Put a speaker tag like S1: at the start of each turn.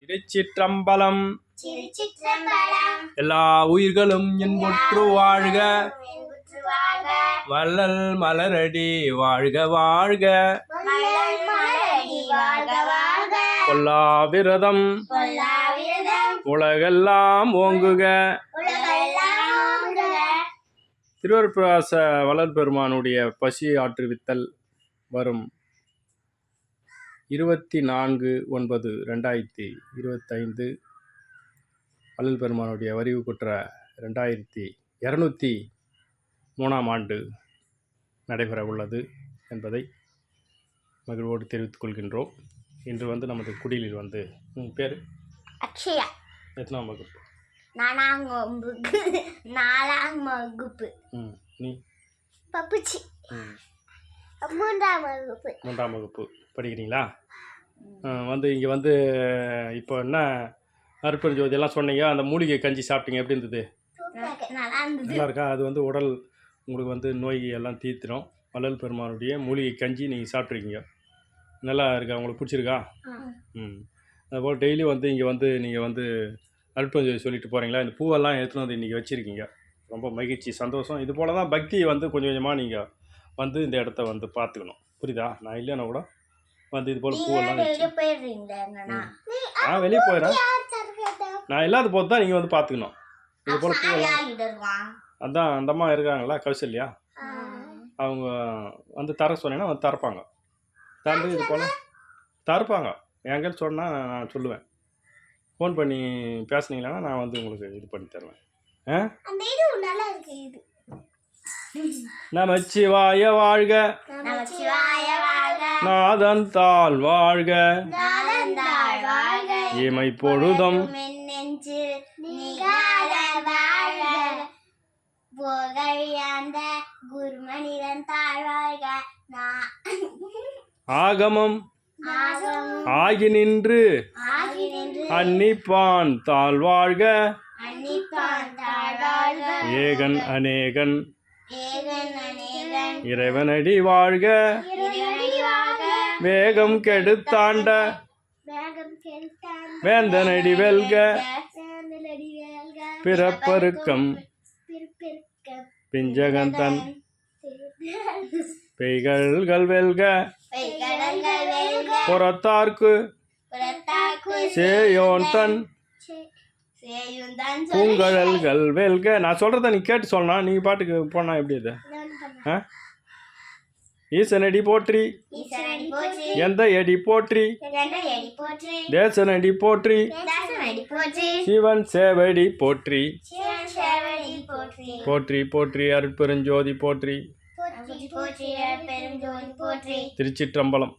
S1: திருச்சிற்றம்பலம். எல்லா உயிர்களும் இன்புற்று வாழ்க, வள்ளல் மலரடி வாழ்க வாழ்க. கொல்லா விரதம் உலகெல்லாம் ஓங்குக. திருவருட்பிரகாச வள்ளல் பெருமானுடைய பசி ஆற்றுவித்தல் வரும் 24/9/2025 வள்ளல் பெருமானுடைய வரிவு குற்ற 2203 ஆண்டு நடைபெற உள்ளது என்பதை மகிழ்வோடு தெரிவித்துக் கொள்கின்றோம். இன்று நமது குடிலில் உங்கள் பேர்
S2: அக்ஷயா.
S1: எத்தனாம் வகுப்பு?
S2: 4ஆம் வகுப்பு.
S1: நீ?
S2: பப்புச்சி. 3ஆம் வகுப்பு.
S1: 3ஆம் வகுப்பு படிக்கிறீங்களா? இங்கே இப்போ என்ன அருட்பெருஞ்சோதி எல்லாம் சொன்னீங்க. அந்த மூலிகை கஞ்சி சாப்பிட்டீங்க, எப்படி இருந்தது? நல்லா இருக்கா? அது உடல் உங்களுக்கு நோய் எல்லாம் தீர்த்திடும். வள்ளல் பெருமானுடைய மூலிகை கஞ்சி நீங்கள் சாப்பிட்ருக்கீங்க, நல்லா இருக்கா? உங்களுக்கு பிடிச்சிருக்கா? அதுபோல் டெய்லி இங்கே நீங்கள் அருட்பெருஞ்சோதி சொல்லிட்டு போகிறீங்களா? இந்த பூவெல்லாம் எடுத்துன்னு இன்றைக்கி வச்சுருக்கீங்க, ரொம்ப மகிழ்ச்சி, சந்தோஷம். இது போல் தான் பக்தி கொஞ்சம் கொஞ்சமாக நீங்கள் இந்த இடத்த பார்த்துக்கணும், புரியுதா? நான் இல்லைன்னா கூட இது போல் பூவெல்லாம் நான் வெளியே போயிடுறேன். நான் இல்லாத போது தான் நீங்கள் பார்த்துக்கணும். இது போல் பூவெல்லாம் அதான் அந்த அம்மா இருக்காங்களா, கௌசல்யா, அவங்க தர சொன்னீங்கன்னா திறப்பாங்க. திறந்து இது போல் திறப்பாங்க. என்கிட்ட சொன்னால் நான் சொல்லுவேன். ஃபோன் பண்ணி பேசுனீங்களா நான் உங்களுக்கு இது பண்ணி தருவேன். நமச்சிவாய வாழ்க, நாதன் தாள் வாழ்க, இமை பொழுதும் ஆகமம் ஆகி நின்று அன்னிப்பான் தாழ் வாழ்க, ஏகன் அநேகன் இறைவனடி வாழ்க, வேகம் கெடுத்தாண்ட வேந்தனடி வெல்க, பிறப்பருக்கம் பிஞ்சகந்தன் பெய்கள்கள் வெல்க, புறத்தார்க்கு சேயோன் தன் பூங்கழல்கள் வெல்க. நான் சொல்கிறத நீ கேட்டு சொல்லலாம், நீங்கள் பாட்டுக்கு போனால் எப்படி இது? ஈசனடி போற்றி, எந்த எடி போற்றி, தேசனடி போற்றி, சிவன் சேவடி போற்றி, போற்றி போற்றி அருட்பெருஞ்சோதி போற்றி. திருச்சிற்றம்பலம்.